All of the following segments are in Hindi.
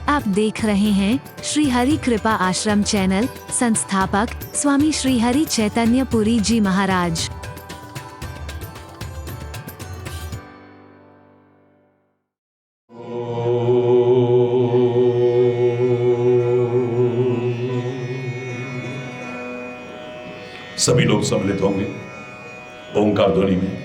आप देख रहे हैं श्री हरि कृपा आश्रम चैनल। संस्थापक स्वामी श्री हरि चैतन्य पुरी जी महाराज। सभी लोग सम्मिलित होंगे ओंकार ध्वनि में।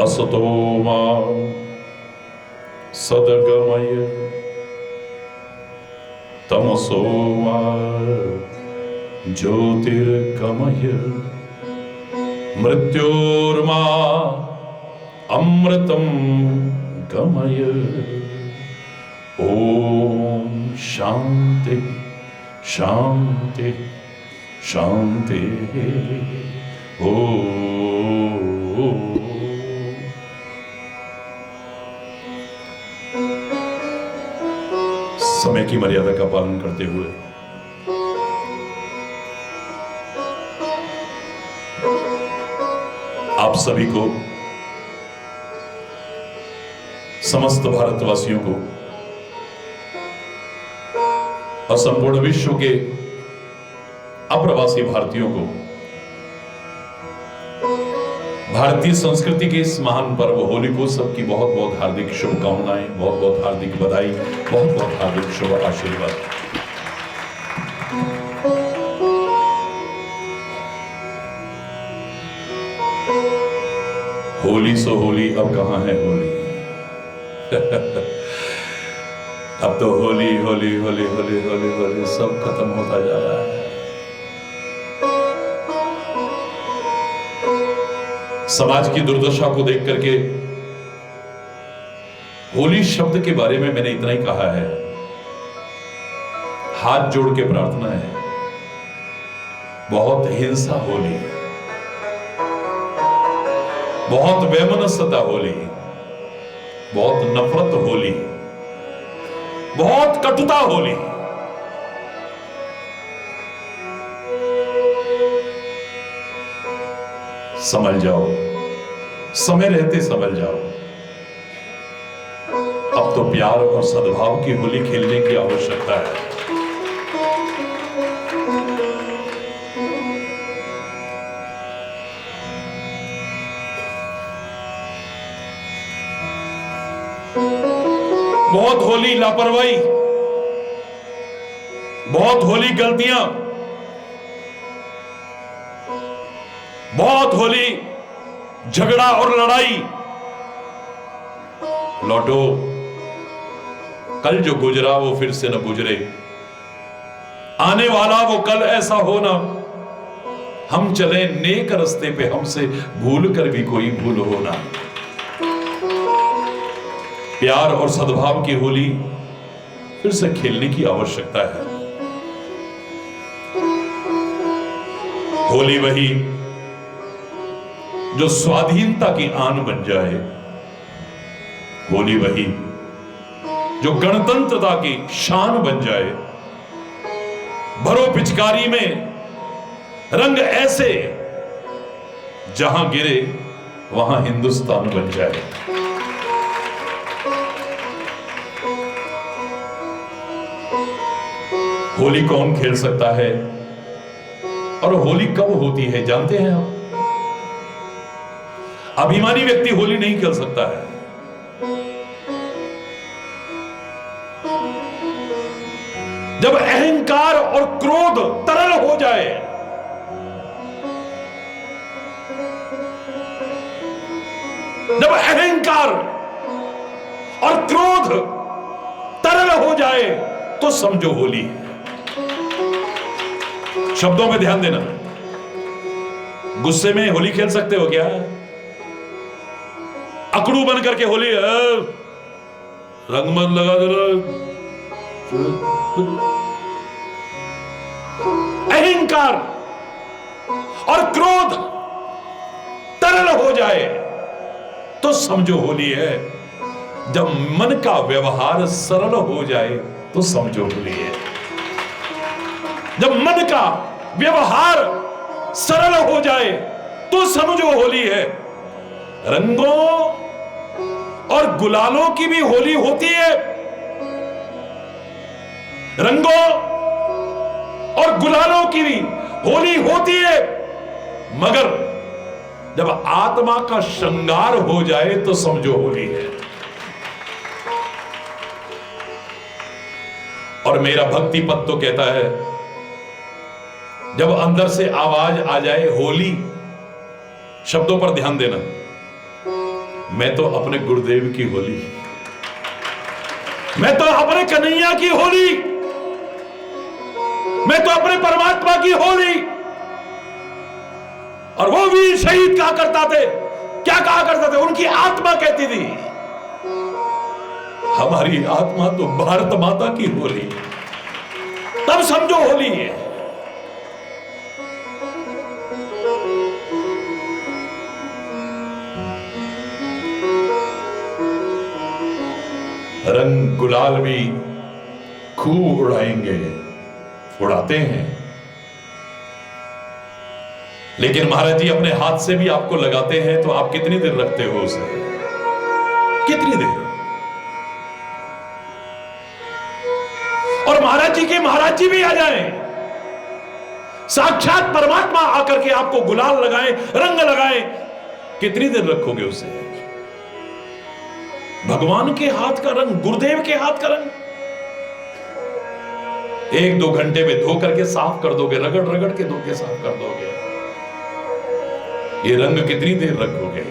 असतो मा सद्गमय तमसो मा ज्योतिर्गमय मृत्योर्मा अमृतं गमय। ओम शांति शांति शांति। समय की मर्यादा का पालन करते हुए आप सभी को, समस्त भारतवासियों को और संपूर्ण विश्व के अप्रवासी भारतीयों को भारतीय संस्कृति के इस महान पर्व होली को सबकी बहुत बहुत हार्दिक शुभकामनाएं, बहुत बहुत हार्दिक बधाई, बहुत बहुत हार्दिक शुभ आशीर्वाद। होली सो होली, अब कहां है होली? अब तो होली होली होली होली होली होली सब खत्म होता जा रहा है। समाज की दुर्दशा को देख करके होली शब्द के बारे में मैंने इतना ही कहा है, हाथ जोड़ के प्रार्थना है, बहुत हिंसा होली, बहुत वैमनस्यता होली, बहुत नफरत होली, बहुत कटुता होली। संभल जाओ, समय रहते संभल जाओ। अब तो प्यार और सद्भाव की होली खेलने की आवश्यकता है। बहुत होली लापरवाही, बहुत होली गलतियां, बहुत होली झगड़ा और लड़ाई। लौटो, कल जो गुजरा वो फिर से न गुजरे, आने वाला वो कल ऐसा हो ना, हम चले नेक रास्ते पे, हमसे भूल कर भी कोई भूल हो ना। प्यार और सद्भाव की होली फिर से खेलने की आवश्यकता है। होली वही जो स्वाधीनता की आन बन जाए, होली वही जो गणतंत्रता की शान बन जाए। भरो पिचकारी में रंग ऐसे, जहां गिरे वहां हिंदुस्तान बन जाए। होली कौन खेल सकता है और होली कब होती है जानते हैं आप? अभिमानी व्यक्ति होली नहीं खेल सकता है। जब अहंकार और क्रोध तरल हो जाए, जब अहंकार और क्रोध तरल हो जाए तो समझो होली है। शब्दों में ध्यान देना। गुस्से में होली खेल सकते हो क्या? अकड़ू बन करके होली रंग मत लगा जरा। अहंकार और क्रोध तरल हो जाए तो समझो होली है। जब मन का व्यवहार सरल हो जाए तो समझो होली है। जब मन का व्यवहार सरल हो जाए तो समझो होली है। रंगों और गुलालों की भी होली होती है, रंगों और गुलालों की भी होली होती है, मगर जब आत्मा का श्रृंगार हो जाए तो समझो होली है। और मेरा भक्ति पद तो कहता है, जब अंदर से आवाज आ जाए होली, शब्दों पर ध्यान देना, मैं तो अपने गुरुदेव की होली, मैं तो अपने कन्हैया की होली, मैं तो अपने परमात्मा की होली। और वो वीर शहीद कहा करता थे, क्या कहा करते थे? उनकी आत्मा कहती थी, हमारी आत्मा तो भारत माता की होली। तब समझो होली है। रंग गुलाल भी खूब उड़ाएंगे, उड़ाते हैं, लेकिन महाराज जी अपने हाथ से भी आपको लगाते हैं तो आप कितनी देर रखते हो उसे? कितनी देर? और महाराज जी के महाराज जी भी आ जाएं, साक्षात परमात्मा आकर के आपको गुलाल लगाए, रंग लगाए, कितनी देर रखोगे उसे? भगवान के हाथ का रंग, गुरुदेव के हाथ का रंग 1-2 घंटे में धो करके साफ कर दोगे, रगड़ रगड़ के धो के साफ कर दोगे। ये रंग कितनी देर रखोगे?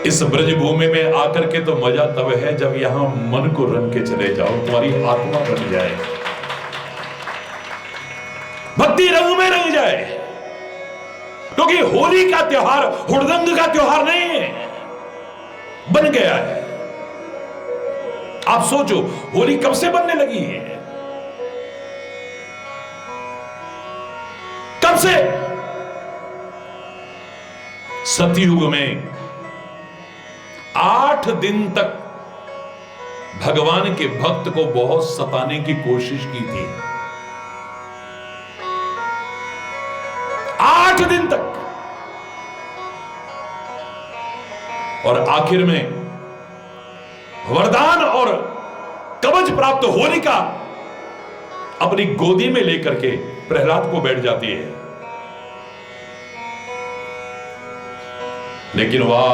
इस ब्रज भूमि में आकर के तो मजा तब है जब यहां मन को रंग के चले जाओ, तुम्हारी आत्मा बन जाए, भक्ति रंग में रंग जाए। क्योंकि होली का त्योहार हुड़दंग का त्योहार नहीं है, बन गया है। आप सोचो होली कब से बनने लगी है? कब से? सतयुग में 8 दिन तक भगवान के भक्त को बहुत सताने की कोशिश की थी। 8 दिन तक। और आखिर में वरदान और कवच प्राप्त होलिका अपनी गोदी में लेकर के प्रहलाद को बैठ जाती है। लेकिन वाह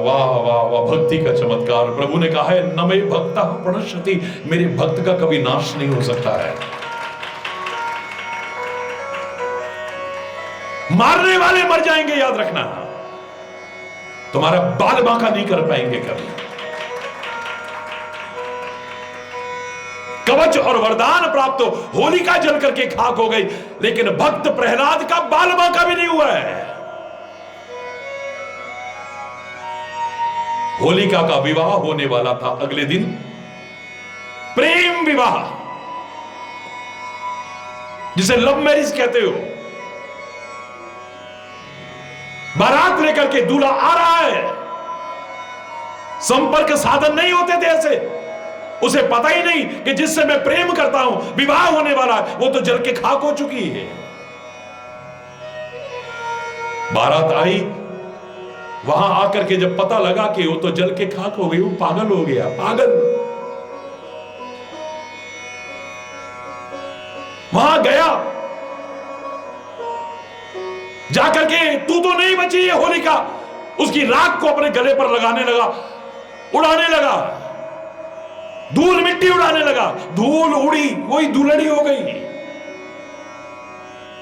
वाह वाह वाह, भक्ति का चमत्कार। प्रभु ने कहा है, न मे भक्ता प्रणश्यति, मेरे भक्त का कभी नाश नहीं हो सकता है। मारने वाले मर जाएंगे, याद रखना, तुम्हारा बाल बांका नहीं कर पाएंगे कभी। कवच और वरदान प्राप्त, होलिका जल करके खाक हो गई, लेकिन भक्त प्रहलाद का बाल बांका भी नहीं हुआ है। होलिका का विवाह होने वाला था अगले दिन, प्रेम विवाह, जिसे लव मैरिज कहते हो। बारात लेकर के दूल्हा आ रहा है, संपर्क साधन नहीं होते थे ऐसे, उसे पता ही नहीं कि जिससे मैं प्रेम करता हूं विवाह होने वाला है, वो तो जल के खाक हो चुकी है। बारात आई, वहां आकर के जब पता लगा कि वो तो जल के खाक हो गई, वो पागल हो गया, पागल। वहां गया, जाकर के तू तो नहीं बची है होलिका, उसकी राख को अपने गले पर लगाने लगा, उड़ाने लगा, धूल मिट्टी उड़ाने लगा। धूल उड़ी, वही दुलड़ी हो गई,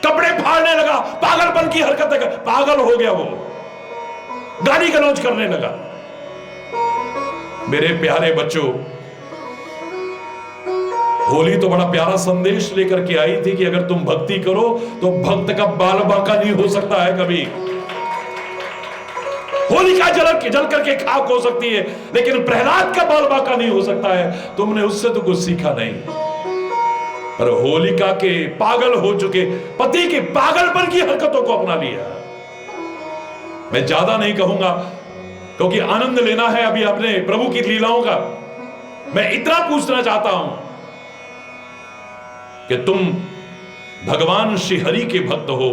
कपड़े फाड़ने लगा, पागलपन की हरकत है, पागल हो गया, वो गाली गलौज करने लगा। मेरे प्यारे बच्चों, होली तो बड़ा प्यारा संदेश लेकर के आई थी कि अगर तुम भक्ति करो तो भक्त का बाल बांका नहीं हो सकता है कभी। होलिका जल करके खाक हो सकती है, लेकिन प्रहलाद का बाल बांका नहीं हो सकता है। तुमने उससे तो कुछ सीखा नहीं, पर होलिका के पागल हो चुके पति के पागलपन की हरकतों को अपना लिया। मैं ज्यादा नहीं कहूंगा, क्योंकि आनंद लेना है अभी अपने प्रभु की लीलाओं का। मैं इतना पूछना चाहता हूं कि तुम भगवान श्री हरि के भक्त हो,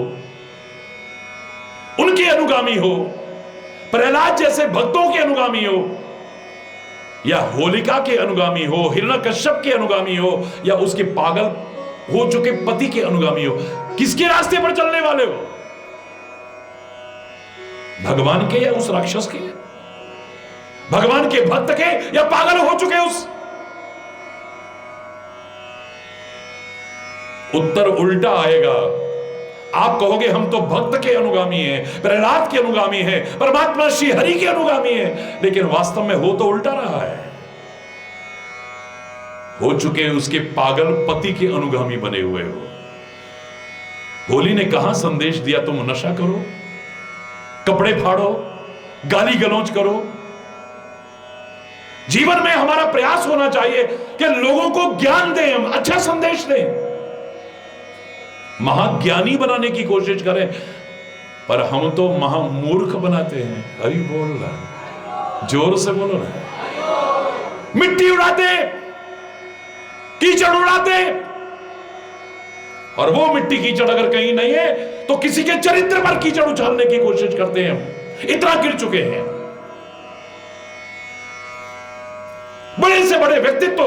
उनके अनुगामी हो, प्रहलाद जैसे भक्तों के अनुगामी हो, या होलिका के अनुगामी हो, हिरण्यकश्यप के अनुगामी हो, या उसके पागल हो चुके पति के अनुगामी हो? किसके रास्ते पर चलने वाले हो? भगवान के या उस राक्षस के? भगवान के भक्त के या पागल हो चुके उस? उत्तर उल्टा आएगा। आप कहोगे हम तो भक्त के अनुगामी हैं, प्रहलाद के अनुगामी हैं, परमात्मा श्री हरि के अनुगामी हैं, लेकिन वास्तव में हो तो उल्टा रहा है। हो चुके उसके पागल पति के अनुगामी बने हुए हो। होली ने कहां संदेश दिया तुम नशा करो, कपड़े फाड़ो, गाली गलौज करो? जीवन में हमारा प्रयास होना चाहिए कि लोगों को ज्ञान दें, हम अच्छा संदेश दें, महाज्ञानी बनाने की कोशिश करें, पर हम तो महामूर्ख बनाते हैं। हरि बोल रहा, जोर से बोलो ना। मिट्टी उड़ाते, कीचड़ उड़ाते, और वो मिट्टी कीचड़ अगर कहीं नहीं है तो किसी के चरित्र पर कीचड़ उछालने की कोशिश करते हैं। हम इतना गिर चुके हैं। बड़े से बड़े व्यक्तित्व,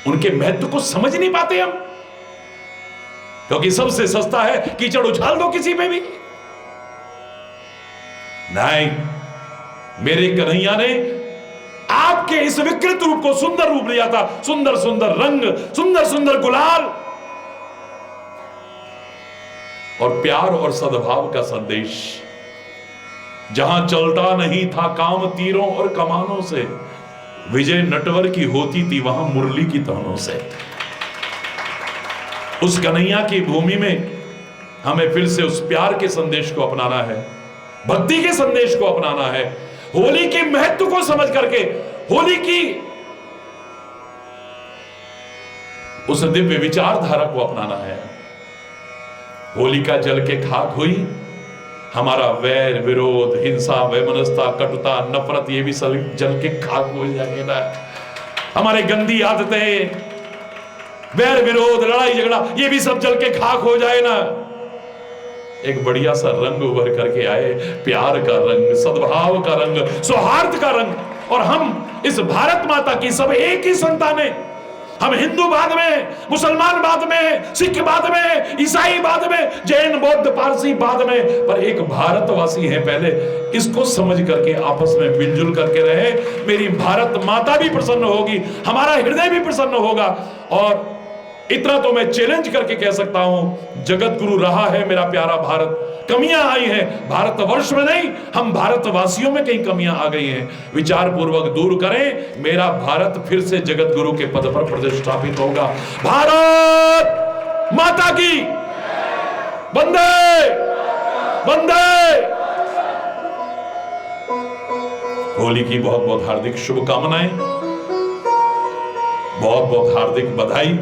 उनके महत्व को समझ नहीं पाते हम, क्योंकि सबसे सस्ता है कीचड़ उछाल दो किसी पे भी। नहीं, मेरे कन्हैया ने आपके इस विकृत रूप को सुंदर रूप लिया था। सुंदर सुंदर रंग, सुंदर सुंदर गुलाल, और प्यार और सद्भाव का संदेश। जहां चलता नहीं था काम तीरों और कमानों से, विजय नटवर की होती थी वहां मुरली की तानों से। उस कन्हैया की भूमि में हमें फिर से उस प्यार के संदेश को अपनाना है, भक्ति के संदेश को अपनाना है, होली के महत्व को समझ करके होली की उस दिव्य विचारधारा को अपनाना है। होली का जल के खाक हुई, हमारा वैर विरोध, हिंसा, वैमनस्यता, कटुता, नफरत, ये भी सब जल के खाक हो जाएगा ना। हमारे गंदी आदतें, वैर विरोध, लड़ाई झगड़ा, ये भी सब जल के खाक हो जाए ना। एक बढ़िया सा रंग उभर करके आए, प्यार का रंग, सद्भाव का रंग, सौहार्द का रंग। और हम इस भारत माता की सब एक ही संतानें, हम हिंदू बाद में, मुसलमान बाद में, सिख बाद में, ईसाई बाद में, जैन बौद्ध पारसी बाद में, पर एक भारतवासी है पहले। इसको समझ करके आपस में मिलजुल करके रहे, मेरी भारत माता भी प्रसन्न होगी, हमारा हृदय भी प्रसन्न होगा। और इतना तो मैं चैलेंज करके कह सकता हूं, जगत गुरु रहा है मेरा प्यारा भारत। कमियां आई हैं भारतवर्ष में नहीं, हम भारतवासियों में कई कमियां आ गई हैं, विचार पूर्वक दूर करें, मेरा भारत फिर से जगत गुरु के पद पर प्रतिष्ठापित होगा। भारत माता की वंदे वंदे। होली की बहुत बहुत हार्दिक शुभकामनाएं, बहुत बहुत हार्दिक बधाई।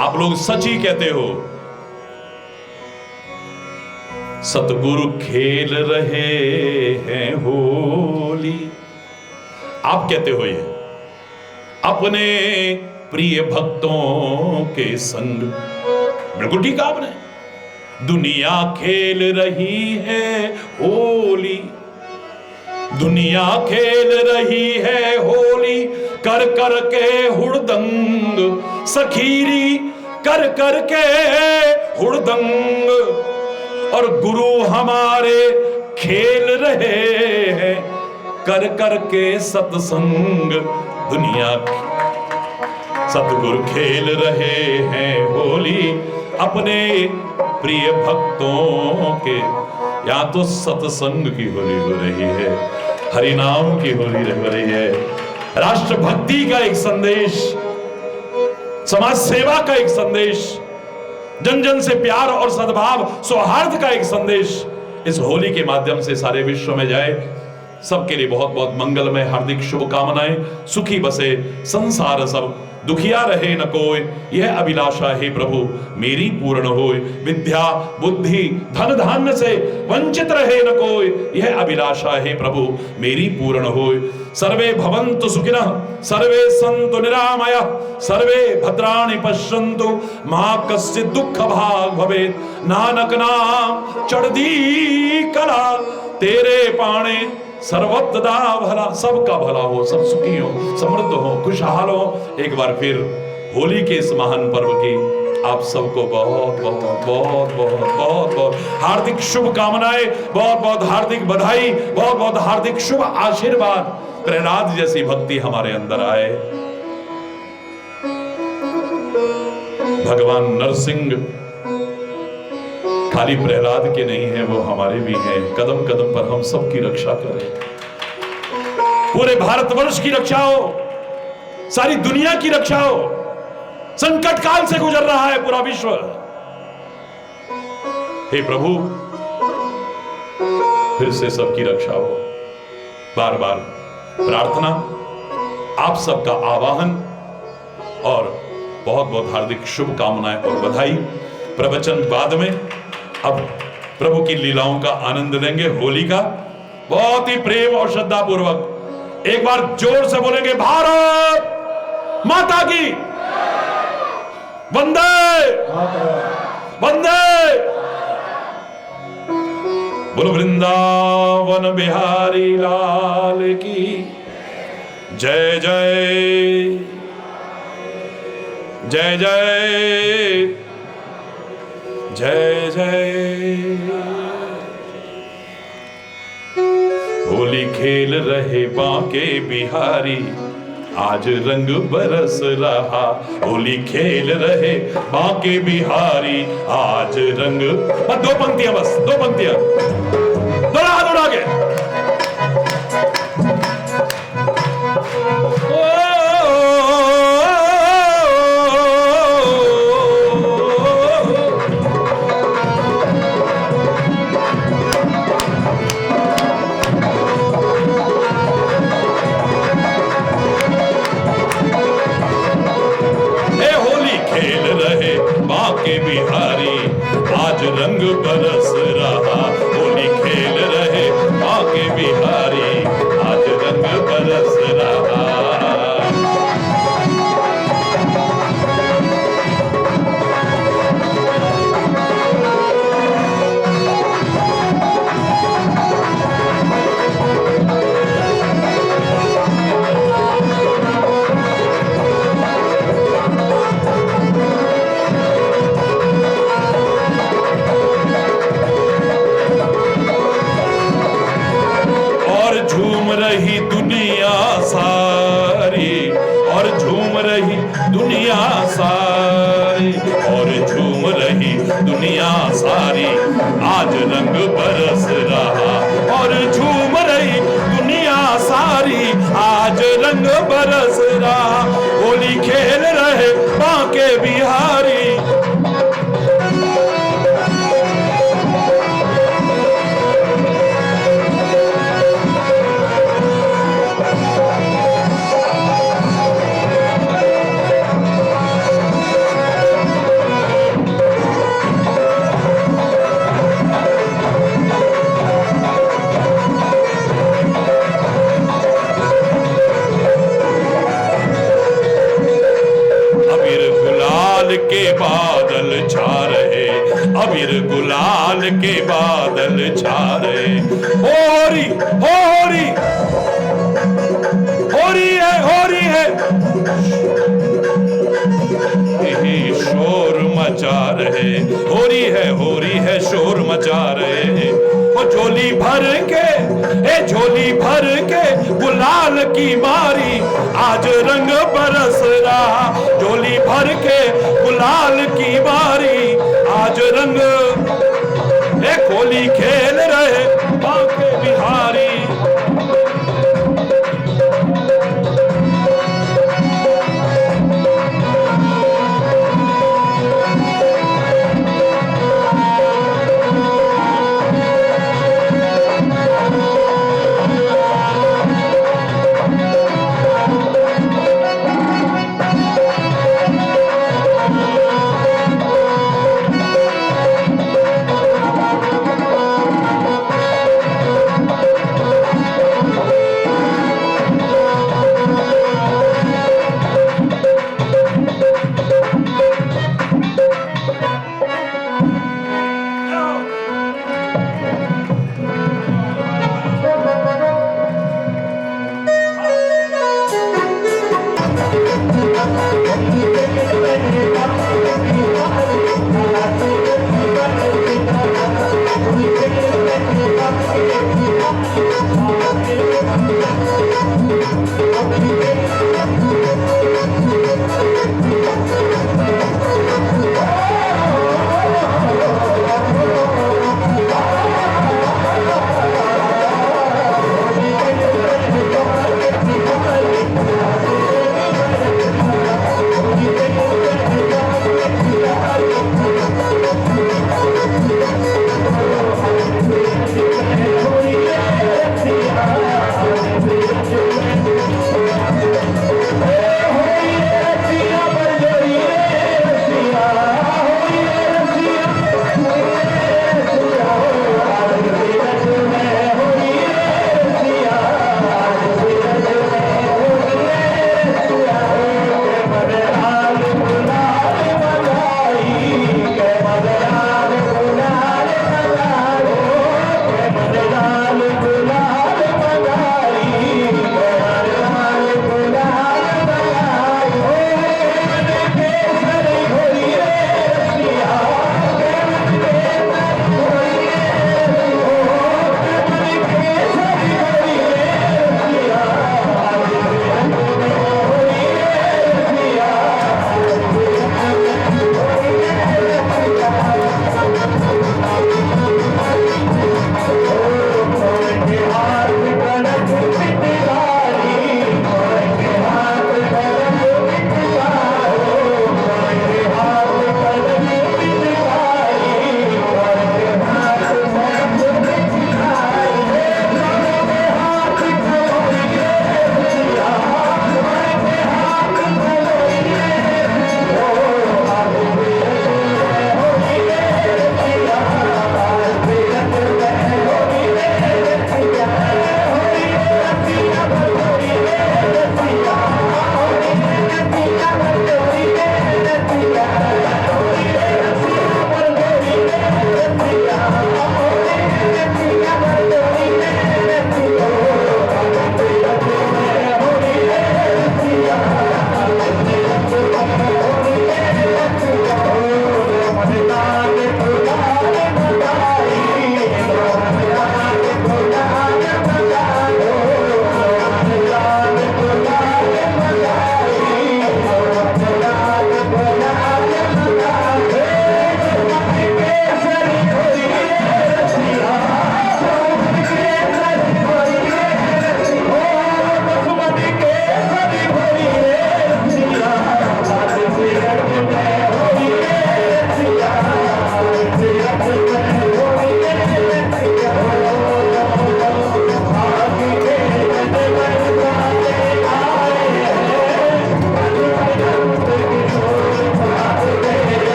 आप लोग सच ही कहते हो, सतगुरु खेल रहे हैं होली। आप कहते हो ये अपने प्रिय भक्तों के संग, बिल्कुल ठीक आपने। दुनिया खेल रही है होली, दुनिया खेल रही है होली, कर कर के हुड़दंग, सखीरी कर कर के हुड़दंग। और गुरु हमारे खेल रहे हैं कर कर के सत्संग। दुनिया सतगुरु खेल रहे हैं होली, अपने प्रिय भक्तों के। या तो सत्संग की होली हो रही है, हरिनाम की होली हो रही है, राष्ट्रभक्ति का एक संदेश, समाज सेवा का एक संदेश, जन जन से प्यार और सद्भाव, सौहार्द का एक संदेश इस होली के माध्यम से सारे विश्व में जाए। सबके लिए बहुत बहुत मंगलमय हार्दिक शुभकामनाएं। सुखी बसे संसार सब, दुखिया रहे न कोई, यह अभिलाषा हे प्रभु मेरी पूर्ण होय। विद्या बुद्धि धन धान्य से वंचित रहे न कोई, यह अभिलाषा हे प्रभु मेरी पूर्ण होय। सर्वे भवन्तु सुखिनः, सर्वे सन्तु निरामयः, सर्वे भद्राणि पश्यन्तु, मा कश्चित् दुःख भाग् भवेत्। नानक नाम चढ़दी कला, तेरे पाणे सर्वत्र दा भला। सबका भला हो, सब सुखी हो, समृद्ध हो, खुशहाल हो। एक बार फिर होली के इस महान पर्व की आप सबको बहुत बहुत बहुत बहुत बहुत बहुत हार्दिक शुभकामनाएं, बहुत बहुत हार्दिक बधाई, बहुत बहुत हार्दिक शुभ आशीर्वाद। प्रहलाद जैसी भक्ति हमारे अंदर आए। भगवान नरसिंह खाली प्रहलाद के नहीं है, वो हमारे भी हैं। कदम कदम पर हम सबकी रक्षा करें, पूरे भारतवर्ष की रक्षा हो, सारी दुनिया की रक्षा हो। संकट काल से गुजर रहा है पूरा विश्व। हे प्रभु फिर से सबकी रक्षा हो। बार बार प्रार्थना, आप सबका आवाहन और बहुत बहुत हार्दिक शुभकामनाएं और बधाई। प्रवचन बाद में, अब प्रभु की लीलाओं का आनंद लेंगे, होली का। बहुत ही प्रेम और श्रद्धा पूर्वक एक बार जोर से बोलेंगे, भारत माता की वंदे वंदे। बोलो वृंदावन बिहारी लाल की जय जय जय जय जय जय। होली खेल रहे बांके बिहारी, आज रंग बरस रहा। होली खेल रहे बांके बिहारी, आज रंग। बस दो पंक्तियां, बस दो पंक्तियां, दोनों हाथ उठा के। बिहारी, आज रंग बरस रहा। होली खेल रहे बांके बिहारी, आज रंग बरस रहा। रही दुनिया सारी, और झूम रही दुनिया सारी, और झूम रही दुनिया सारी, आज रंग बरस रहा। और झूम रही दुनिया सारी, आज रंग बरस रहा। होली खेल रहे बांके बिहारी। के बादल छा रहे, अबीर गुलाल के बादल छा रहे। होरी होरी होरी है, होरी है, शोर मचा रहे। होरी है, शोर मचा रहे। वो झोली भर के, झोली भर के गुलाल की मारी, आज रंग बरस रहा। झोली भर के गुलाल की मारी, आज रंग। होली खेल रहे बांके बिहारी।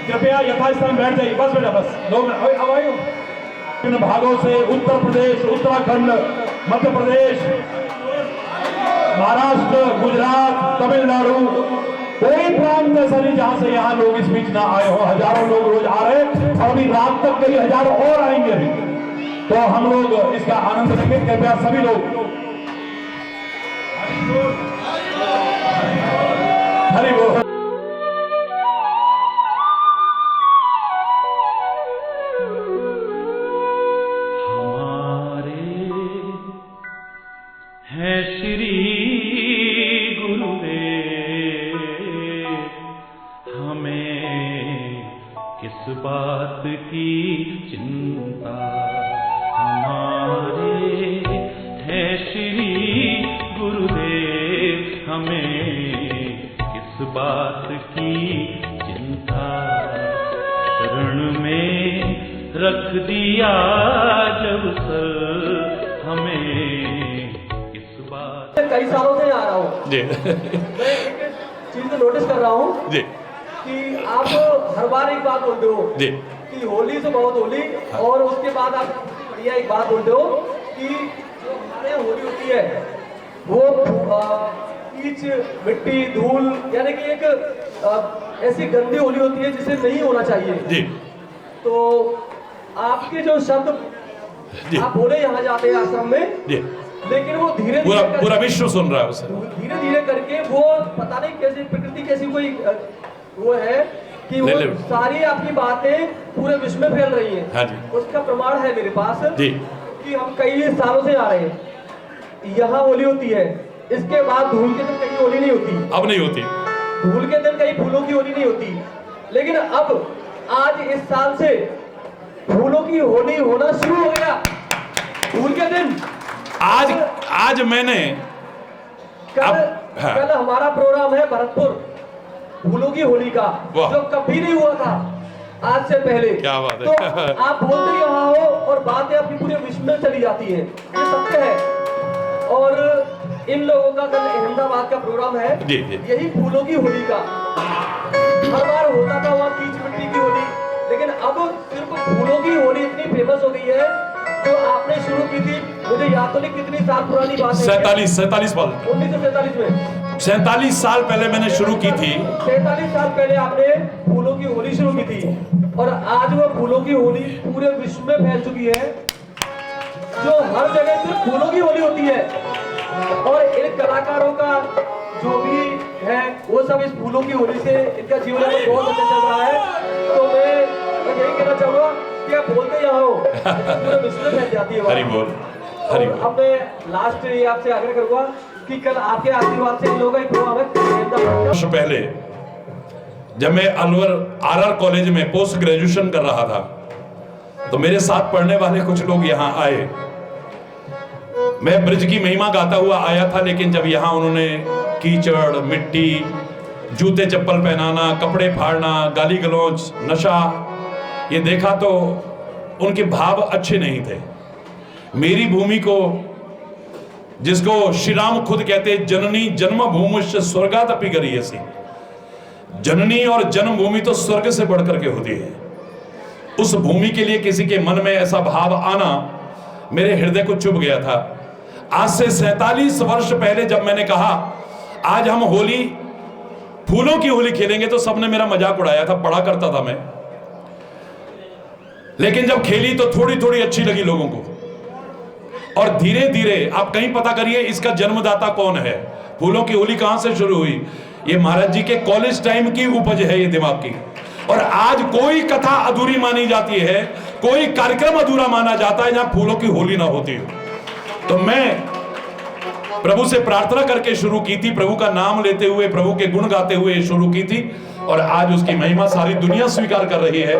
कृपया यथास्थान बैठ जाइए। बस बेटा बस 2 मिनट अब आइए। विभिन्न भागों से उत्तर प्रदेश, उत्तराखंड, मध्य प्रदेश, महाराष्ट्र, गुजरात, तमिलनाडु, कोई प्रांत ऐसा नहीं जहां से यहाँ लोग इस बीच ना आए हो। हजारों लोग रोज आ रहे हैं और अभी रात तक कई हजारों और आएंगे अभी, तो हम लोग इसका आनंद लेंगे। कृपया सभी लोग हरि बोल। है श्री गुरुदेव, हमें किस बात की चिंता। हमारे है श्री गुरुदेव, हमें किस बात की चिंता। शरण में रख दिया जब सर, हमें कई सालों से आ रहा हूँ जी मैं एक चीज को नोटिस कर रहा हूँ जी कि आप हर बार एक बात बोलते हो जी कि होली से बहुत होली, और उसके बाद आप बढ़िया एक बात बोलते हो कि जो हमारे यहाँ होली होती है वो कीच, मिट्टी, धूल, यानी कि एक ऐसी गंदी होली होती है जिसे नहीं होना चाहिए जी तो आपके जो शब्द जी आप बोले यहाँ जाते हैं आश्रम में, जी लेकिन वो धीरे पूरा विश्व सुन रहा है उसे। धीरे धीरे करके वो पता नहीं कैसी प्रकृति कैसी कोई वो है कि वो सारी आपकी बातें पूरे विश्व में फैल रही हैं। हाँ जी। उसका प्रमाण है मेरे पास जी कि हम कई सालों से आ रहे हैं। यहाँ होली होती है, इसके बाद धूल के दिन कहीं होली नहीं होती, अब नहीं होती। धूल के दिन कहीं फूलों की होली नहीं होती, लेकिन अब आज इस साल से फूलों की होली होना शुरू हो गया। धूल के दिन आज मैंने कल हमारा प्रोग्राम है भरतपुर फूलों की होली का, जो कभी नहीं हुआ था आज से पहले। क्या बात है। तो आप बोलते यहाँ हो और बातें अपनी पूरे विश्व में चली जाती है, ये सत्य है। और इन लोगों का कल अहमदाबाद का प्रोग्राम है जी, जी। यही फूलों की होली का। हर बार होता था वहाँ कीच मिट्टी की होली, लेकिन अब सिर्फ फूलों की होली इतनी फेमस हो गई है जो आपने शुरू की थी। मुझे याद तो नहीं कितनी साल पुरानी बात है, 47 साल 1947 में 47 साल पहले मैंने शुरू की थी। 47 साल पहले आपने फूलों की होली शुरू की थी, और आज वो फूलों की होली पूरे विश्व में फैल चुकी है, जो हर जगह सिर्फ फूलों की होली होती है। और इन कलाकारों का जो भी है वो सब इस फूलों की होली से इनका जीवन में बहुत अच्छा चल रहा है। तो मैं यही कहना चाहूंगा कि आप बोलते यहाँ हो पूरे विश्व में फैल जाती है। हरि बोल, हरि बोल। अब मैं लास्ट ये आपसे आग्रह करूंगा कि कल आपके आशीर्वाद से इन लोगों का एक प्रोग्राम है। वर्ष पहले जब मैं अलवर आरआर कॉलेज में पोस्ट ग्रेजुएशन कर रहा था, तो मेरे साथ पढ़ने वाले कुछ लोग यहाँ आए। मैं ब्रज की महिमा गाता हुआ आया था, लेकिन जब यहाँ उन्होंने कीचड़, मिट्टी, जूते चप्पल पहनाना, कपड़े फाड़ना, गाली गलौज, नशा, ये देखा तो उनके भाव अच्छे नहीं थे। मेरी भूमि को, जिसको श्री राम खुद कहते जननी जन्मभूमिश्च स्वर्गादपि गरीयसी, जननी और जन्मभूमि तो स्वर्ग से बढ़कर के होती है। उस भूमि के लिए किसी के मन में ऐसा भाव आना मेरे हृदय को चुभ गया था। आज से 47 वर्ष पहले जब मैंने कहा आज हम होली, फूलों की होली खेलेंगे, तो सबने मेरा मजाक उड़ाया था। पढ़ा करता था मैं, लेकिन जब खेली तो थोड़ी थोड़ी अच्छी लगी लोगों को, और धीरे धीरे आप कहीं पता करिए इसका जन्मदाता कौन है। फूलों की होली कहां से शुरू हुई? ये महाराज जी के कॉलेज टाइम की उपज है, ये दिमाग की। और आज कोई कथा अधूरी मानी जाती है, कोई कार्यक्रम अधूरा माना जाता है जहां फूलों की होली ना होती हो। तो मैं प्रभु से प्रार्थना करके शुरू की थी, प्रभु का नाम लेते हुए, प्रभु के गुण गाते हुए शुरू की थी, और आज उसकी महिमा सारी दुनिया स्वीकार कर रही है।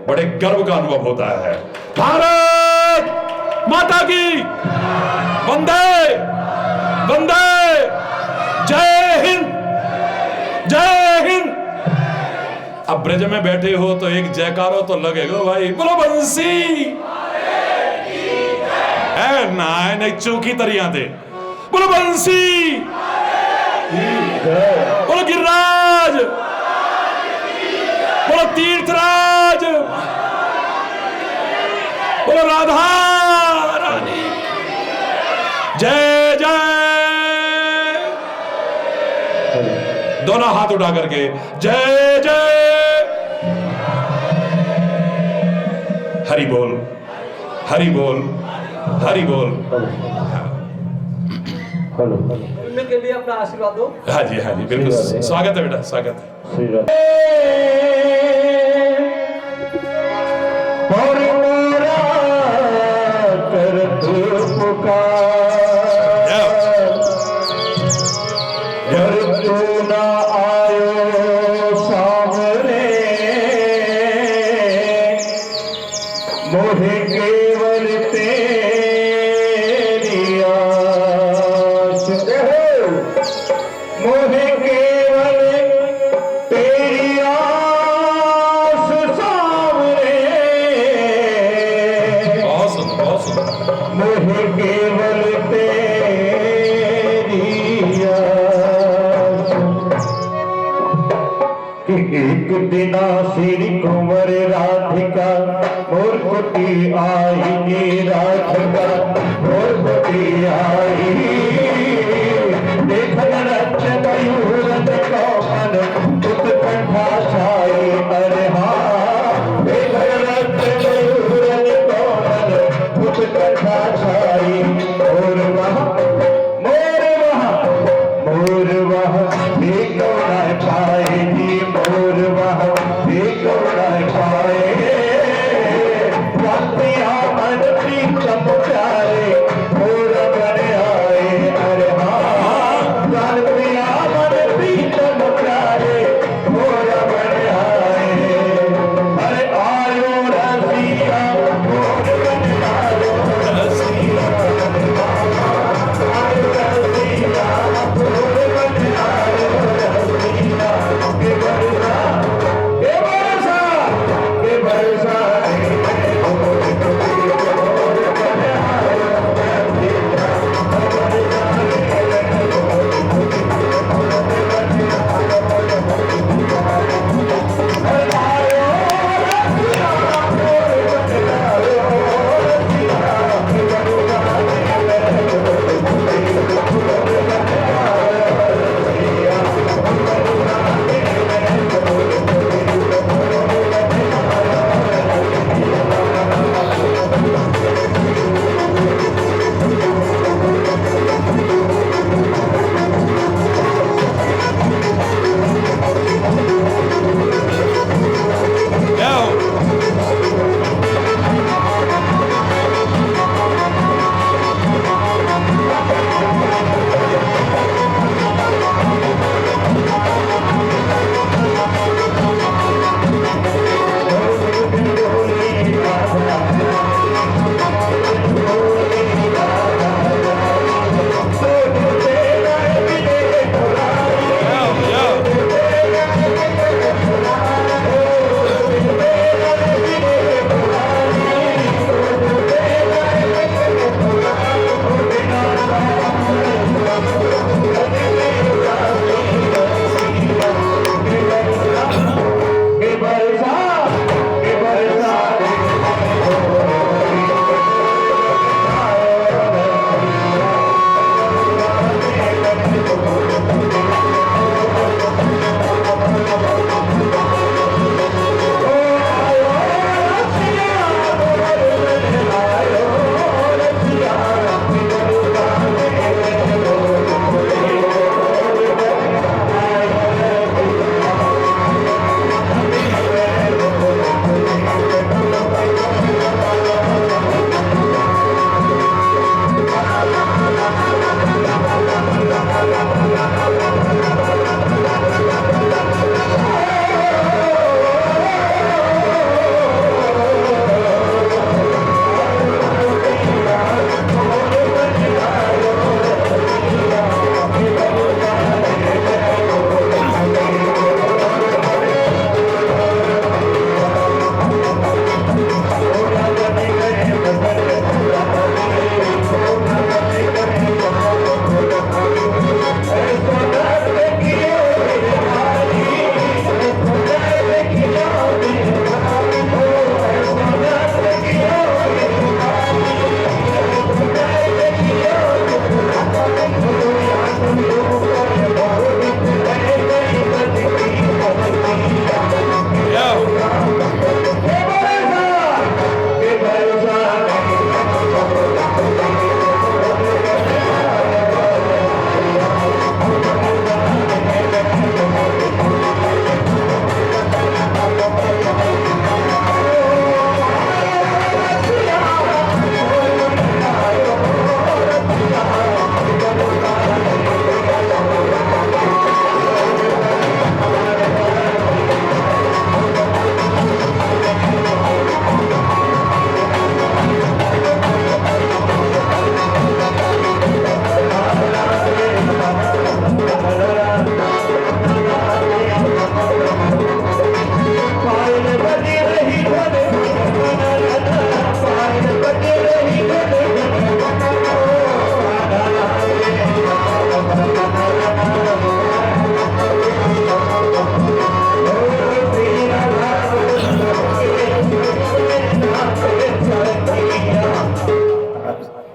बड़े गर्व का अनुभव होता है। भारत माता की वंदे वंदे, जय हिंद, जय हिंद। अब ब्रज में बैठे हो तो एक जयकारो तो लगेगा भाई, बोलो बंसी है ना, नहीं चौकी तरिया दे, बोलो बंसी, बोलो गिरिराज, बोलो तीर्थराज, बोलो राधा रानी, जय जय। दोनों हाथ उठा करके जय जय। हरि बोल, हरि बोल, हरि बोल। उनमें के लिए अपना आशीर्वाद दो। हाँ जी, हाँ जी, बिल्कुल स्वागत है बेटा, स्वागत है। श्री राम। और मोरा करत पुकार, जब तू ना आयो सामने, मोहे केवल तेरी आस, मोहे केवल तेरी आस सामने, बहुत सुंदर, बहुत सुंदर। मोहे केवल तेरी आस, कि एक दिना श्री कुंवर राधिका मोर कुटी आई नी राधिका, मोर कुटी आई, देखन रत्न मयूरन कौन उत्कंठा छाई, अरे हाँ देखन रत्न मयूरन कौन उत्कंठा छाई, और वहाँ मोर वहाँ देखो न पाए जी, मोर वहाँ देखो न पाए, रातिया मन प्रीतम प्यारे मोर बन आए, अरे हाँ रातिया मन प्रीतम प्यारे मोर बन आए, अरे आयो रसिया मोर बन आयो रसिया, आयो रसिया मोर बन आयो रसिया, के बरसा के बरसा के बरसा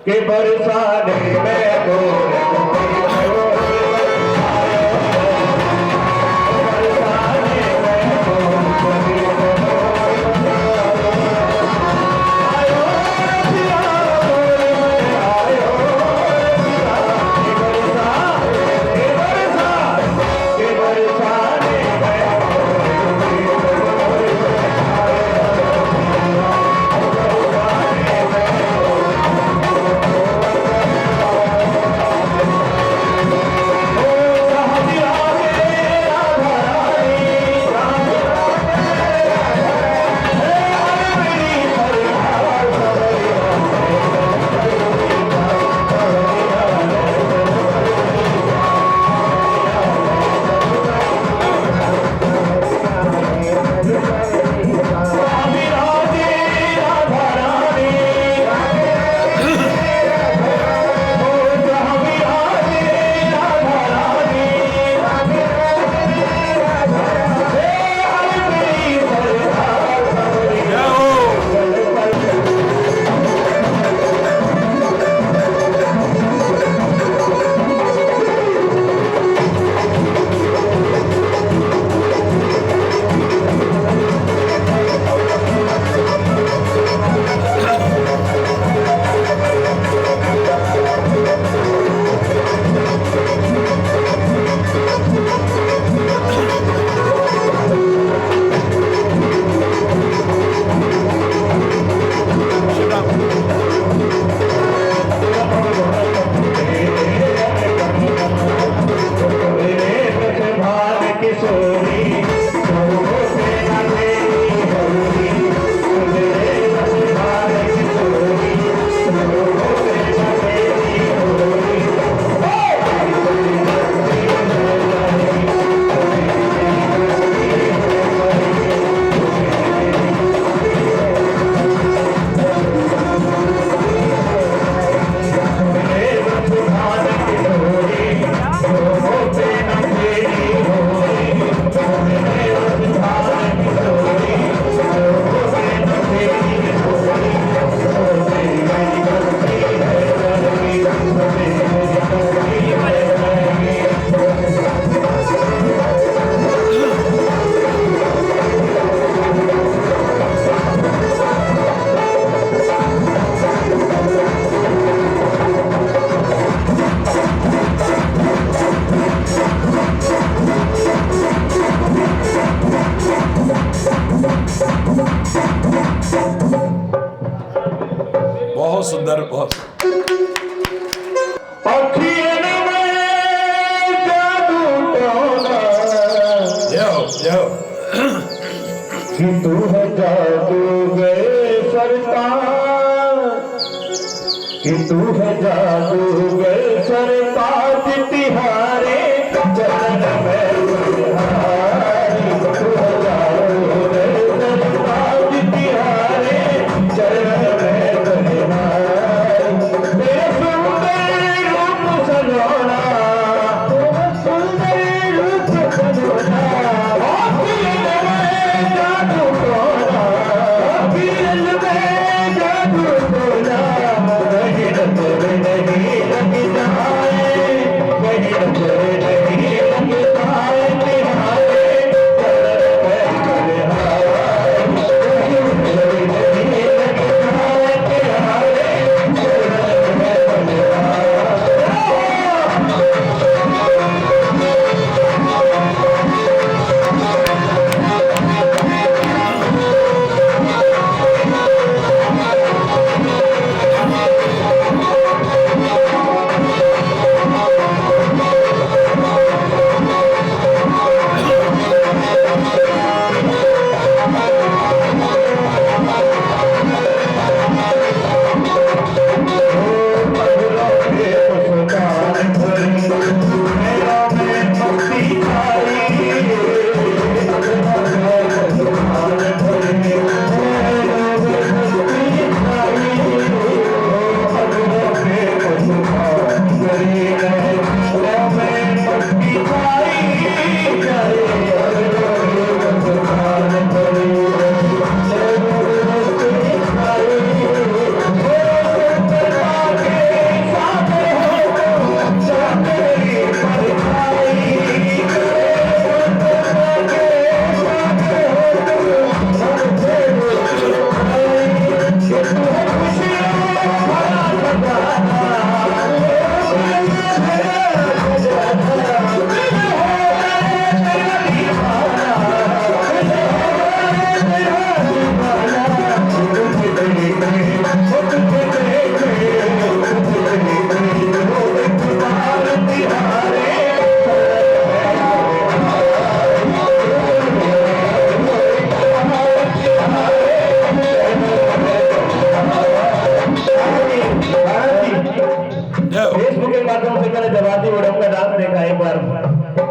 के बरसाने में गोरे बहुत सुंदर, बहुत कि तू है जादू गए सरताज, कि तू है जादू गए सरताज तिहारे चरण में तिहारी, तू है जादू गए सरताज तिहारे चरण में तिहारी। तेरे सुंदर रूप सलोना, तेरे सुंदर रूप सलोना, नहीं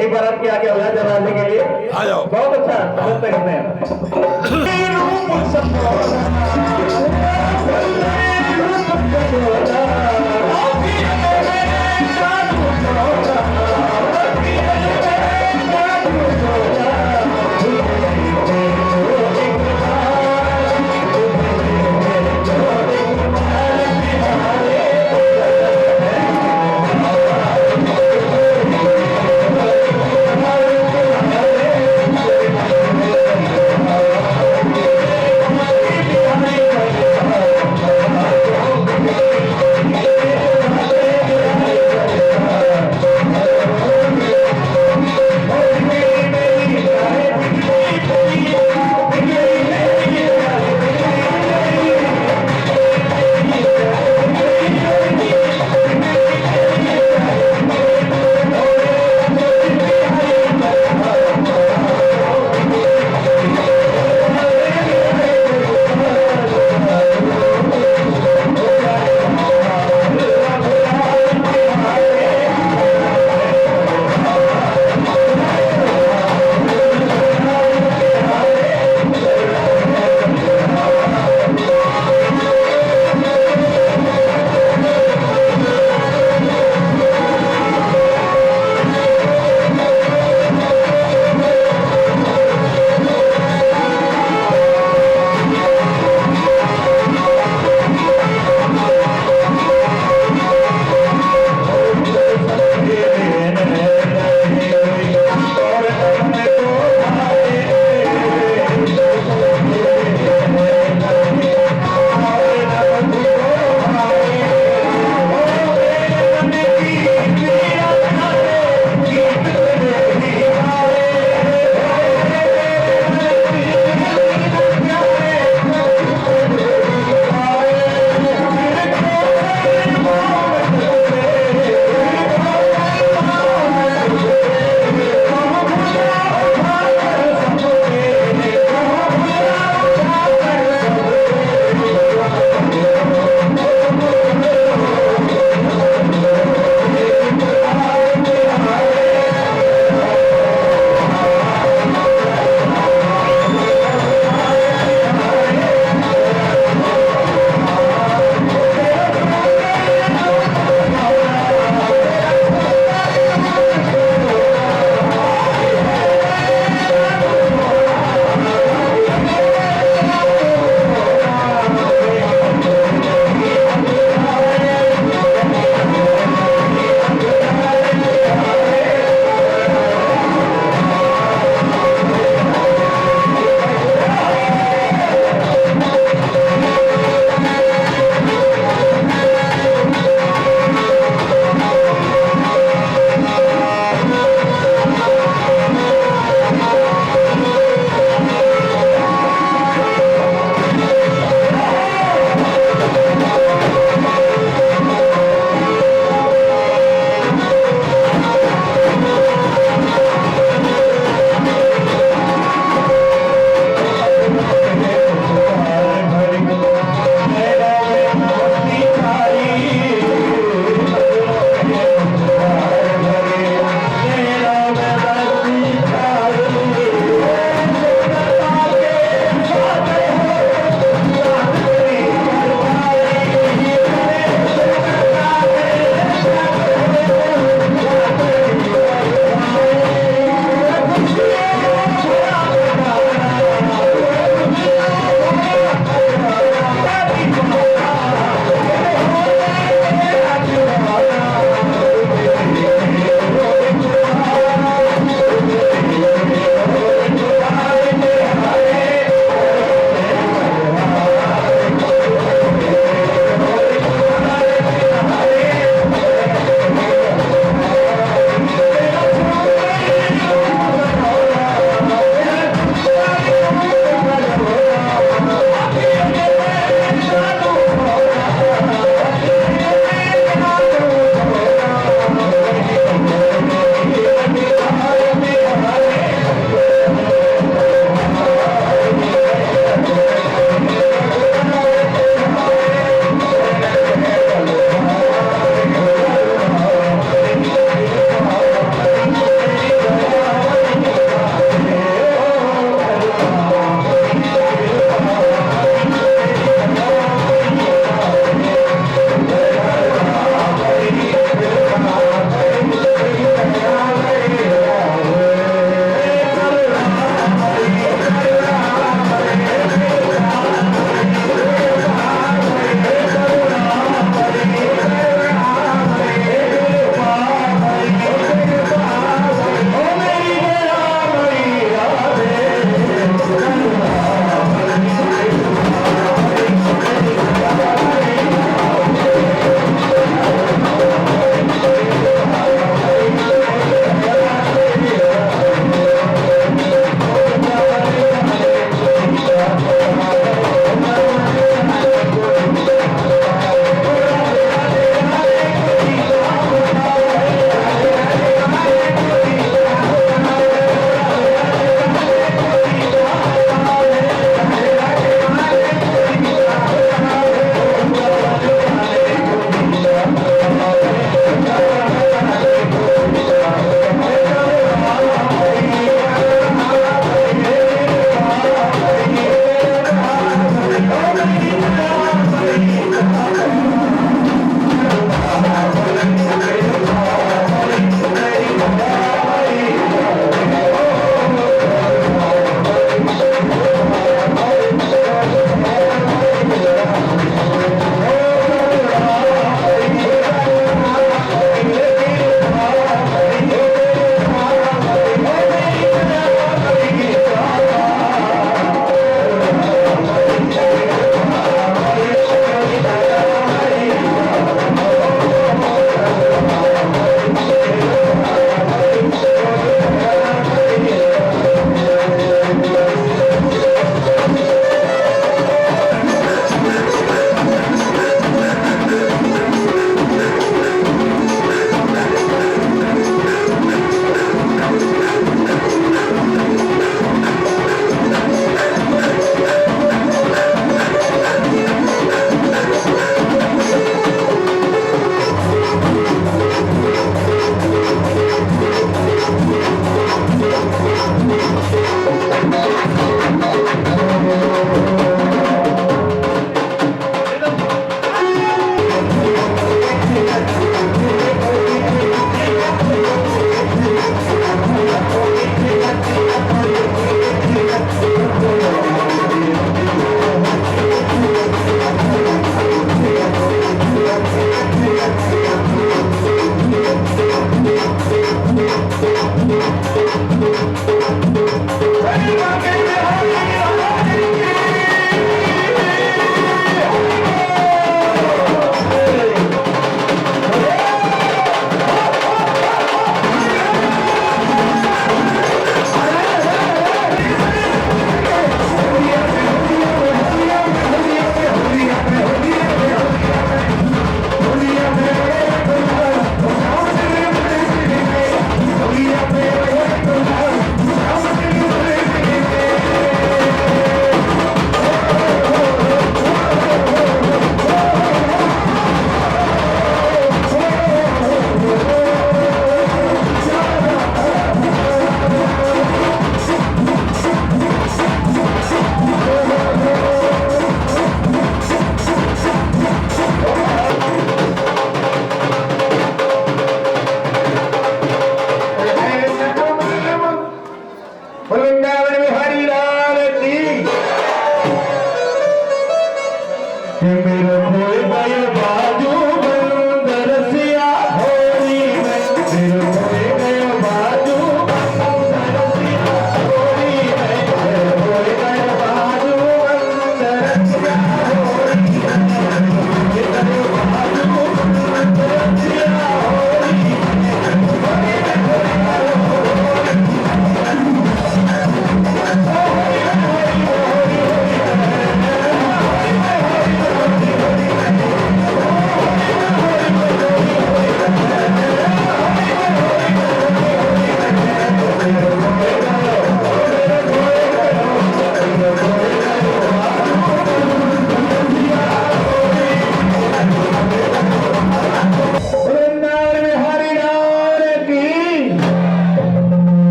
एक बार आपके आगे अवला जनाने के लिए आ जाओ। बहुत अच्छा नृत्य करते हैं।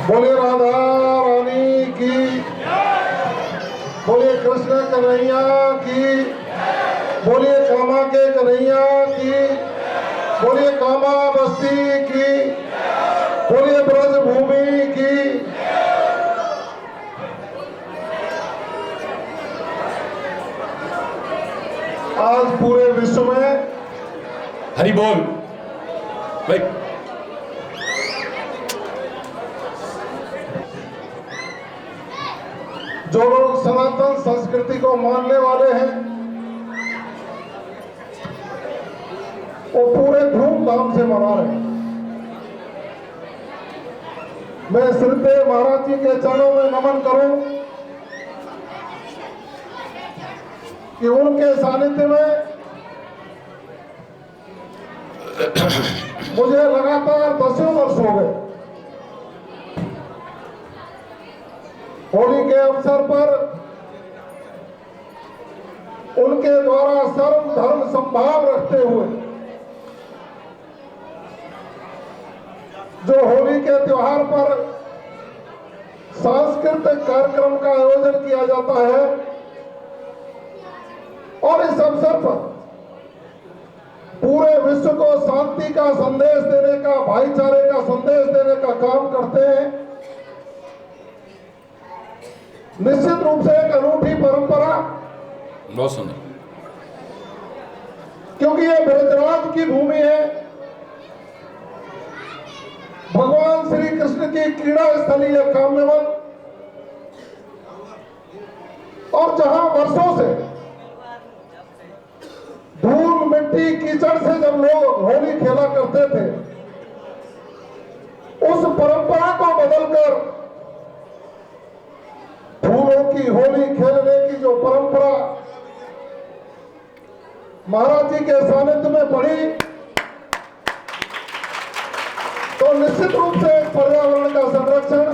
बोले राधा रानी की, बोले कृष्ण कन्हैया की, बोलिए कामा के कन्हैया की, बोलिए कामा बस्ती की, बोलिए ब्रज भूमि की। आज पूरे विश्व में हरि बोल भाई। जो लोग सनातन संस्कृति को मानने वाले हैं वो पूरे धूमधाम से मना रहे हैं। मैं श्रीदेव महाराज जी के चरणों में नमन करूं कि उनके सानिध्य में मुझे लगातार 10 वर्ष हो गए। होली के अवसर पर उनके द्वारा सर्व धर्म संभाव रखते हुए जो होली के त्योहार पर सांस्कृतिक कार्यक्रम का आयोजन किया जाता है और इस अवसर पर पूरे विश्व को शांति का संदेश देने का, भाईचारे का संदेश देने का काम करते हैं। निश्चित रूप से एक अनूठी परंपरा, बहुत सुंदर, क्योंकि ये ब्रजराज की भूमि है, भगवान श्री कृष्ण की क्रीड़ा स्थली है काम्यवन, और जहां वर्षों से धूल मिट्टी कीचड़ से जब लोग होली खेला करते थे, उस परंपरा को बदलकर फूलों की होली खेलने की जो परंपरा महाराज जी के सानिध्य में पड़ी, तो निश्चित रूप से पर्यावरण का संरक्षण,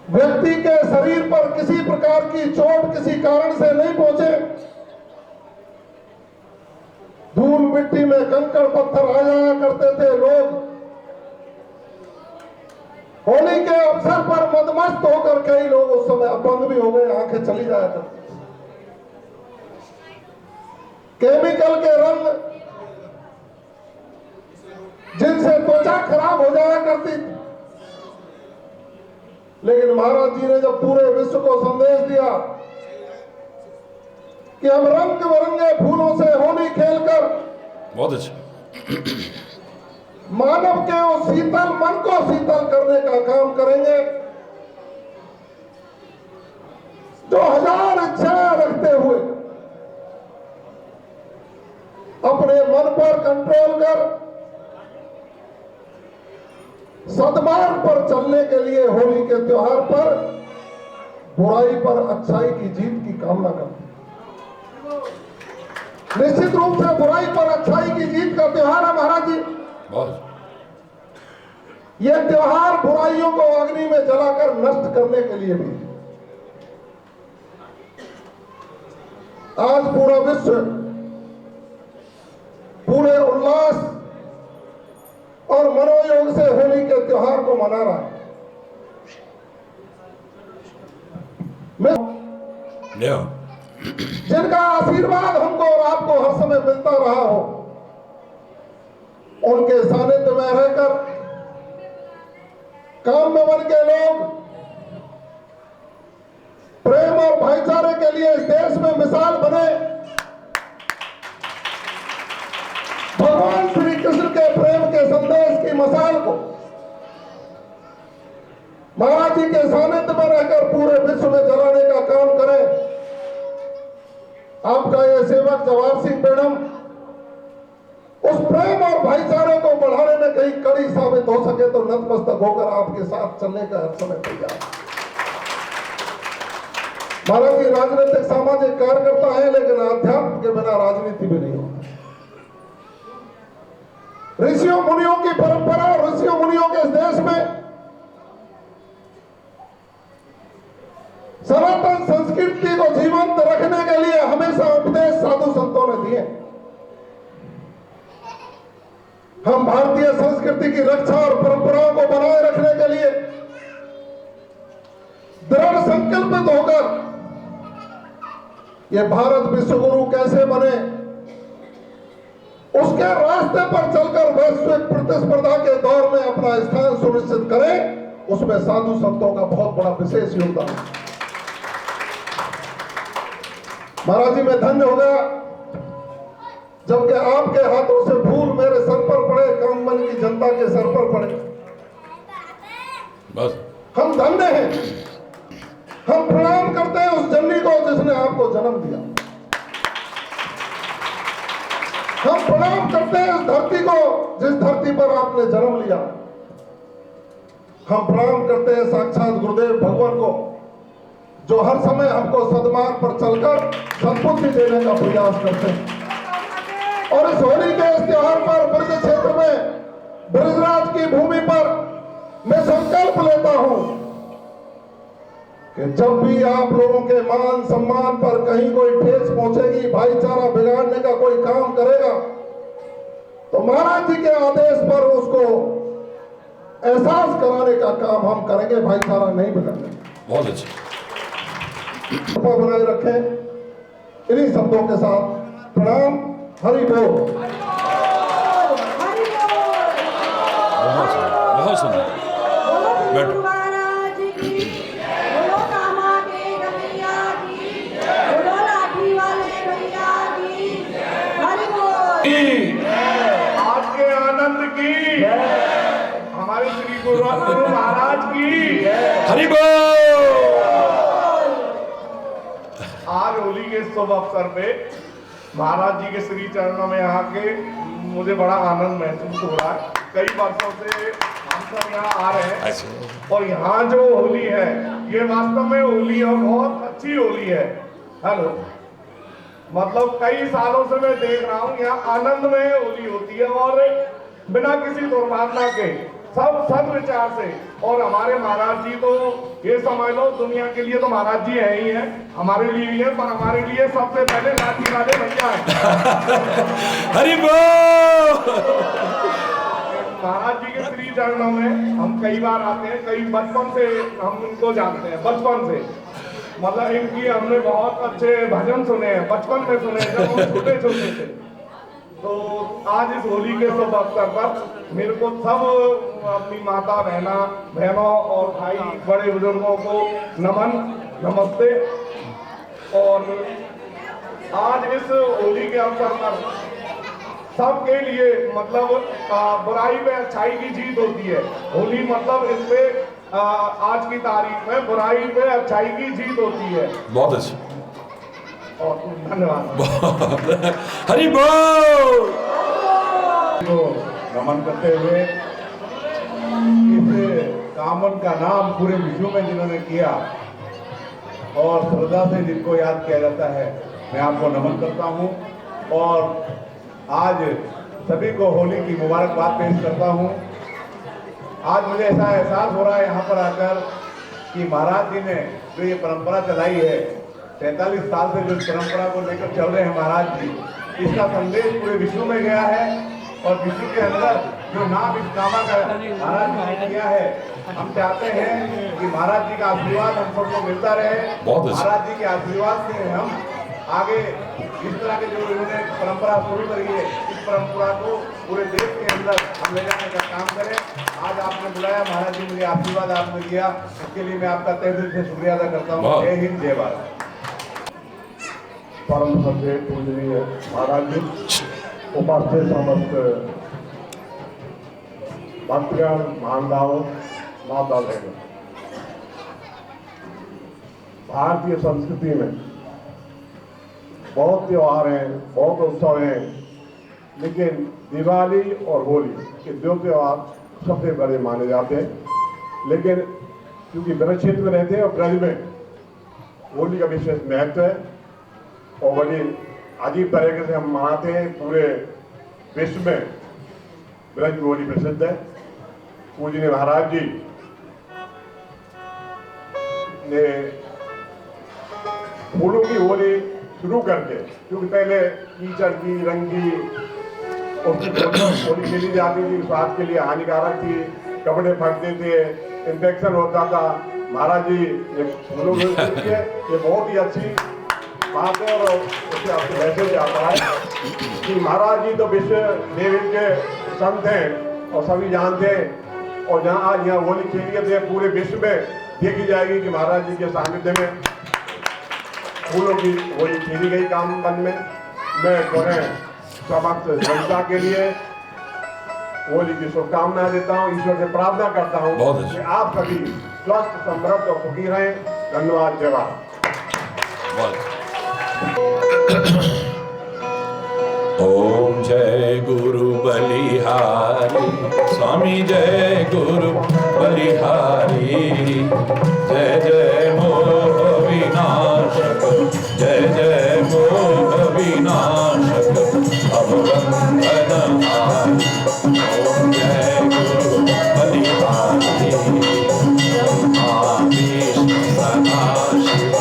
व्यक्ति के शरीर पर किसी प्रकार की चोट किसी कारण से नहीं पहुंचे, धूल मिट्टी में कंकड़ पत्थर आ जाया करते थे लोग, होली के अवसर पर मदमस्त होकर कई लोग उस समय अपंग भी हो गए, आंखें चली जाया करती। केमिकल के रंग जिनसे त्वचा खराब हो जाया करती थी, लेकिन महाराज जी ने जब पूरे विश्व को संदेश दिया कि हम रंग बिरंगे फूलों से होली खेलकर बहुत अच्छा मानव के उस शीतल मन को शीतल करने का काम करेंगे, जो हजार इच्छाएं रखते हुए अपने मन पर कंट्रोल कर सद्मार्ग पर चलने के लिए होली के त्योहार पर बुराई पर अच्छाई की जीत की कामना करते हैं। निश्चित रूप से बुराई पर अच्छाई की जीत का त्योहार है महाराज जी। यह त्योहार बुराइयों को अग्नि में जलाकर नष्ट करने के लिए भी। आज पूरा विश्व पूरे उल्लास और मनोयोग से होली के त्योहार को मना रहा है। जिनका आशीर्वाद हमको और आपको हर समय मिलता रहा हो, उनके सानिध्य में रहकर काम्यवन के लोग प्रेम और भाईचारे के लिए इस देश में मिसाल बने। भगवान श्री कृष्ण के प्रेम के संदेश की मसाल को महाराज जी के सानिध्य में रहकर पूरे विश्व में जलाने का काम करें। आपका यह सेवक जवाहर सिंह मैडम उस प्रेम और भाईचारे को बढ़ाने में कहीं कड़ी साबित हो सके तो नतमस्तक होकर आपके साथ चलने का हर समय तैयार। महाराज जी राजनीतिक सामाजिक कार्यकर्ता है, लेकिन अध्यात्म के बिना राजनीति भी नहीं होती। ऋषियों मुनियों की परंपरा और ऋषियों मुनियों के इस देश में सनातन संस्कृति को जीवंत रखने के लिए हमेशा उपदेश साधु संतों ने दिए। हम भारतीय संस्कृति की रक्षा और परंपराओं को बनाए रखने के लिए दृढ़ संकल्पित होकर ये भारत विश्वगुरु कैसे बने उसके रास्ते पर चलकर वैश्विक प्रतिस्पर्धा के दौर में अपना स्थान सुनिश्चित करें, उसमें साधु संतों का बहुत बड़ा विशेष योगदान है। महाराज जी, मैं धन्य हो गया जबकि आपके हाथों से फूल मेरे सर पर पड़े, काममन की जनता के सर पर पड़े। बस हम धन्य हैं, हम प्रणाम करते हैं उस जननी को जिसने आपको जन्म दिया। हम प्रणाम करते हैं उस धरती को जिस धरती पर आपने जन्म लिया। हम प्रणाम करते हैं साक्षात गुरुदेव भगवान को जो हर समय हमको सद्मार्ग पर चलकर सद्बुद्धि देने का प्रयास करते हैं। और इस होली के इस त्योहार पर ब्रज क्षेत्र में ब्रजराज की भूमि पर मैं संकल्प लेता हूं कि जब भी आप लोगों के मान सम्मान पर कहीं कोई ठेस पहुंचेगी, भाईचारा बिगाड़ने का कोई काम करेगा, तो महाराज जी के आदेश पर उसको एहसास कराने का काम हम करेंगे, भाईचारा नहीं बिगाड़ेंगे। बहुत अच्छा। कृपा बनाए रखें। इन्हीं शब्दों के साथ प्रणाम। हरि बोल। बहुत सुंदर। बैठो। महाराज की बोलो, कामा के गैया की बोलो, लाठी वाले भैया की हरि बोल। आज के आनंद की हमारे श्री गुरु महाराज की हरि बोल। आज होली के शुभ अवसर पे महाराज जी के श्री चरणों में आके मुझे बड़ा आनंद महसूस हो रहा है। कई वर्षों से हम सब यहाँ आ रहे हैं और यहाँ जो होली है ये वास्तव में होली और बहुत अच्छी होली है। हेलो, मतलब कई सालों से मैं देख रहा हूँ यहाँ आनंद में होली होती है और बिना किसी दुर्भावना के सब विचार से। और हमारे महाराज जी तो ये समझ लो दुनिया के लिए तो महाराज जी है ही है, हमारे लिए भी है, पर हमारे लिए सबसे पहले लाठी वाले भैया है। हरि बोल। महाराज जी के श्री चरणों में हम कई बार आते हैं, कई बचपन से हम इनको जानते हैं, बचपन से मतलब इनकी हमने बहुत अच्छे भजन सुने हैं, बचपन में सुने जब हम छोटे छोटे थे। तो आज इस होली के शुभ अवसर पर मेरे को सब अपनी माता बहनों और भाई बड़े बुजुर्गों को नमन, नमस्ते। और आज इस होली के अवसर पर सबके लिए मतलब बुराई पे अच्छाई की जीत होती है। होली मतलब इसपे आज की तारीख में बुराई पे अच्छाई की जीत होती है। बहुत अच्छा। और धन्यवाद। हरि बोल। तो नमन करते हुए इस कामन का नाम पूरे विश्व में जिन्होंने किया और श्रद्धा से जिनको याद किया जाता है, मैं आपको नमन करता हूं और आज सभी को होली की मुबारकबाद पेश करता हूं। आज मुझे ऐसा एहसास हो रहा है यहाँ पर आकर कि महाराज जी ने जो ये परंपरा चलाई है, 43 साल से जो इस परंपरा को लेकर चल रहे हैं महाराज जी, इसका संदेश पूरे विश्व में गया है और विश्व के अंदर जो नाम इस कामा का महाराज जी ने किया है, हम चाहते हैं कि महाराज जी का आशीर्वाद हम सबको मिलता रहे। महाराज जी के आशीर्वाद से हम आगे इस तरह के जो इन्होंने परंपरा शुरू करी है, इस परंपरा को पूरे देश के अंदर हम ले जाने का काम करें। आज आपने बुलाया, महाराज जी मुझे आशीर्वाद आपने दिया, इसके लिए मैं आपका तहे दिल से शुक्रिया अदा करता हूँ। जय हिंद, जय भारत। परम श्रद्धेय पूजनीय महाराज जी, उपस्थित समस्त भक्तगण, मानदाव, माता बहन, भारतीय संस्कृति में बहुत त्योहार हैं, बहुत उत्सव हैं, लेकिन दिवाली और होली ये दो त्योहार सबसे बड़े माने जाते हैं। लेकिन क्योंकि ब्रज क्षेत्र में रहते हैं और ब्रज में होली का विशेष महत्व है और बड़ी अजीब तरीके से हम मनाते हैं। पूरे विश्व में ब्रज की होली प्रसिद्ध है। पूजनीय महाराज जी ने फूलों की होली शुरू करके, क्योंकि पहले कीचड़ की, रंगी उसकी होली खेली जाती थी, स्वास्थ्य के लिए हानिकारक थी, कपड़े फटते थे, इन्फेक्शन होता था। महाराज जी ये फूलों की होली है, ये बहुत ही अच्छी बात है और उससे आपको मैसेज आता है कि महाराज जी तो विश्व देवी के संत हैं और सभी जानते हैं। और जहाँ आज यहाँ होली खेली है पूरे विश्व में देखी जाएगी कि महाराज जी के सानिध्य में फूलों की होली खेली गई कामबन में। मैं तुम्हें समस्त जनता के लिए होली की शुभकामनाएं देता हूँ, ईश्वर से प्रार्थना करता हूँ बहुत अच्छा। कि आप सभी स्वस्थ समृद्ध और सुखी रहें। धन्यवाद। जय भारत। ओम जय गुरु बलिहारी स्वामी, जय गुरु बलिहारी, जय जय मोह विनाशक, जय जय मोह विनाशक अवबंधनहारी। ओम जय गुरु बलिहारी आदेश सदाशिव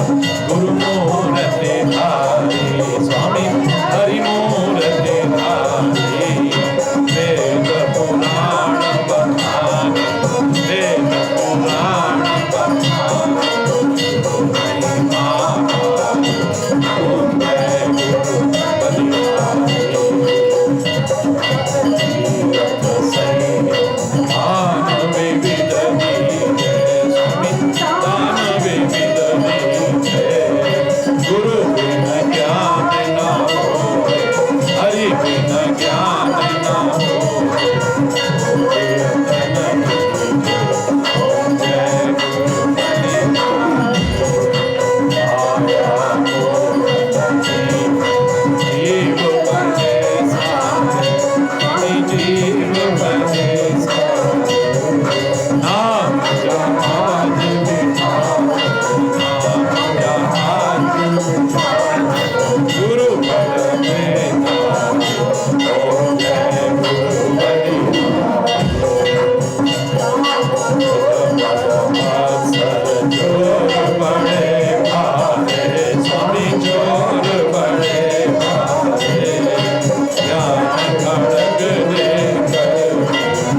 गुरु मूर्ति धारी, स्वामी हरि मूर्ति धारी, वेद पुराण बखाने, वेद पुराण बखाने, महिमा ओम जय गुरु बलिहारी। तीरथ सैन्य दान विविध दीजे, स्वामी दान विविध दीजे, गुरु बिन ज्ञान न होए, हरि बिन ज्ञान न होए, कीर्तन कीजिए। ओम जय गुरु बलिहारी आया पूर्ण जीव बने सारे, जीव बने सारे, नाम जहाज बिठाए, नाम जहाज बिठाए, गुरु बल में तारे। ओम जय गुरु बलिहारी सर जोर बड़े भारे, स्वामी जोर बड़े भारे, ज्ञान खड़ग दे कर,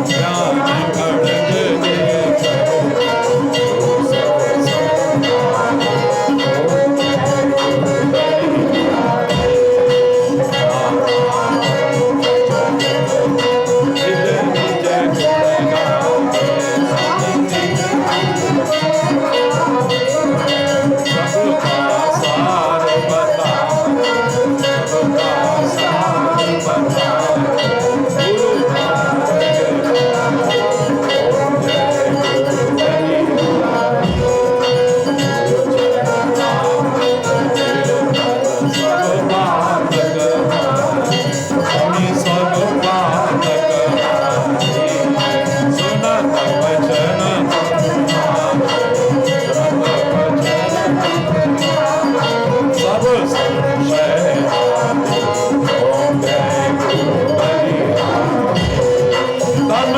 ज्ञान खड़ग दे कर, सब संभाले। ओम जय गुरु बलिहारी निज निज गुण गावे, सबका सार बताए, सबका सार बताए, गुरु मार्ग गाए। ओम जय गुरु बलिहारी सब बाधक हारी, स्वामी सब बाधक हारी, सुनत वचन सब संशय हारी। ओम जय गुरु बलिहारी तन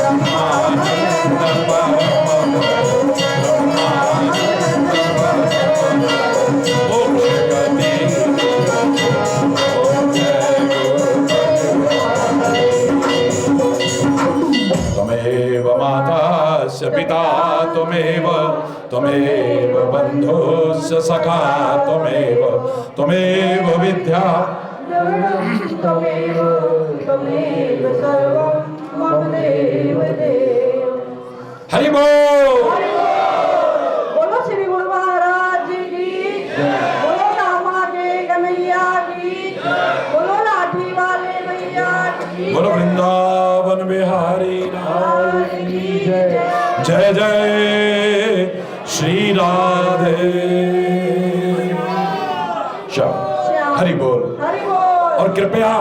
ब्रह्मानंद परम, ब्रह्मानंद परम, मोक्ष गति। ओम जय गुरु बलिहारी त्वमेव मातास्य पिता त्वमेव, त्वमेव बन्धुस्य सखा त्वमेव, त्वमेव विद्या त्वमेव त्वमेव सर्वं मम देव देव। हरि बोल। बोलो श्री गुरु महाराज जी की, बोलो रामा के कन्हैया की, बोलो लाठी वाले भैया की, बोलो वृंदावन बिहारी लाल की जय। जय जय श्री राधे श्याम। हरि बोल। हरि बोल। और कृपया